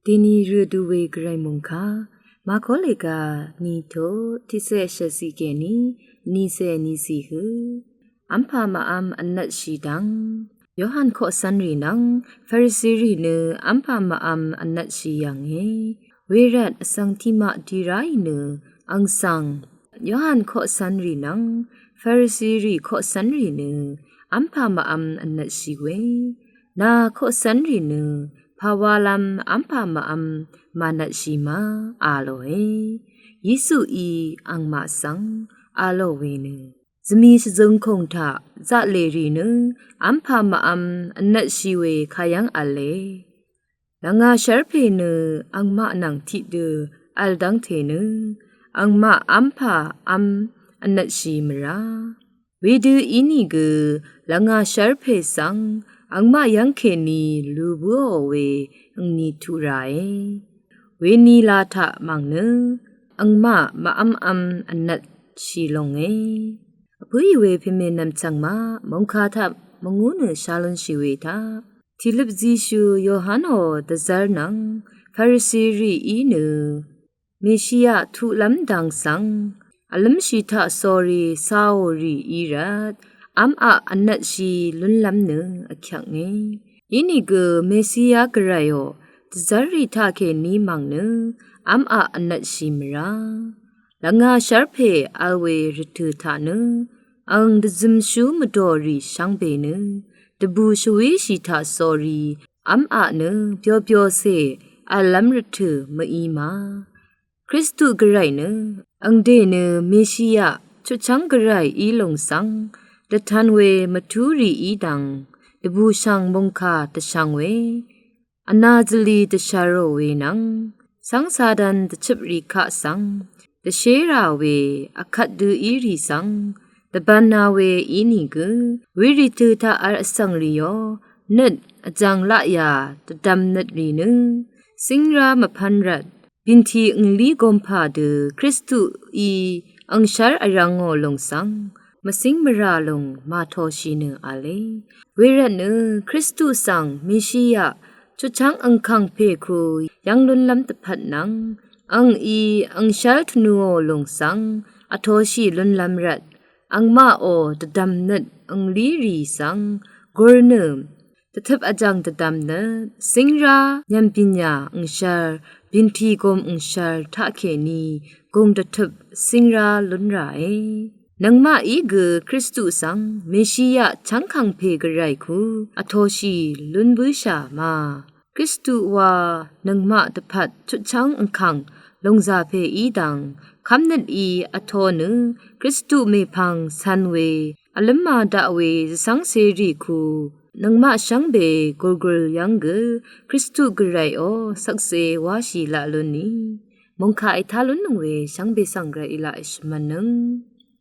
တီနီရဒူဝေဂရိုင်မုန်ခါမာခေါလေကနီတိုတိဆေရှစီကေနီနီဆေနီစီဟုအမ်ဖာမအမ်အနတ်ရှိတံယောဟန်ခောဆန်ရီနံဖာရီစီရီနအမ်ဖာမအမ်အနတ်ရှိယံဟေဝေရတ်အစံတိမဒီရိုင်နအန်ဆန်ယောဟန်ခောဆန်ရီနံဖာရီစီရီခောဆန်ရီနအမ်ဖာမအမ်အနတ်ရှိဝေနာခောဆန်ရီနภาวาลัมอัมพามะอัมมานัชชิมาอาโลเฮยิสุอีอังมาสังอาโลเวเนဇမီစစုံခုံထဇလေရီနအမ်ဖာမအမ်အနတ်ရှိဝေခယံအလေလငါရှရဖေနအင်မနန်တိဒအလဒန်ထေနအင်မအမ်ဖာအမ်အနတ်ရှိမရာဝေဒူအီနီကလငါရှရဖေဆန်အင်မယန်ခေနီလူဘောဝေအင်နီထူရာယေဝေနီလာထမောင်နအင်မမအမ်အမ်အနတ်ရှိလုံငေအဖွေးဝေဖိမေနမ်ချန်မာမုန်ခါထမငုနရှာလွန်ရှိဝေတာတီလပ်ဇီရှူယောဟန်ဟောဒဇာနံဖာရီစီရီအီနမေရှိယထုလမ်ဒန်ဆန်အလမ်ရှိထဆောရီဆာဝရီအီရတ်အမ်အနတ်ရှိလွန်လမ်နအခန့်ငေယင်းနီကမေစီယာဂရယောဒဇာရီထခေနီမောင်နအမ်အနတ်ရှိမရာလငါရှရဖေအဝေရထုထနအန်ဒဇမ်ရှူမတော်ရီရှောင်းပေနတဘူရှဝေးရှိထဆော်ရီအမ်အနပြောပြောစေအလမ်ရထုမအီမာခရစ်တုဂရိုင်နအန်ဒေနမေရှိယချွချန်းဂရိုင်ဤလုံဆန်တထန်ဝေမထူရီဤတံတဘူဆောင်မုန်ခါတဆောင်ဝေအနာဇလီတရှာရောဝေနံစန်းစာဒန်တချစ်ရီခဆန်တရှေရာဝေအခတ်ဒူဤရီဆန်တဘနာဝေဤနီကဝိရိတုထအအဆံရီယောနတ်အကြံလယာတဒမ်နတ်ရီနစင်ရာမဖန်ရတ်ပင်တီအင်လီဂုံဖာဒခရစ်တုဤအန်ရှာအရငောလုံဆန်မစင်းမရာလုံမာထောရှိနအလေဝေရနခရစ်တုဆန်မေရှိယချွချန်းအန်ခန့်ဖေခုယံလွန်လမ်တဖတ်နံအန်ဤအန်ရှာထနူလုံဆန်အထောရှိလွန်လမ်ရတ်အင်မအိုတဒမ်နတ်အင်လီရီဆန်ဂေါ်နမ်တထပ်အကြံတဒမ်နစင်ရာညံပညာအင်ရှာဘင်တီကုံအင်ရှာထခေနီဂုံတထပ်စင်ရာလွန်ရိုင်နငမဤဂခရစ်တုဆန်မေရှိယချန်ခန့်ဖေဂရိုင်ခုအထောရှိလွန်ဘူးရှာမာခရစ်တုဝါနငမတဖတ်ချွချန်းအခန့်လုံဇာဖေဤတံคำนัดอีอโทนึคริสตุเมพังซันเวอลัมมาดาเวสังเสรีคูนังมาชังเบกลกลยังเกคริสตุกไรโอสักเสวาชีละลุนีมงคาไอทาลุนนงเวชังเบสังกรอิลาอิชมันนึง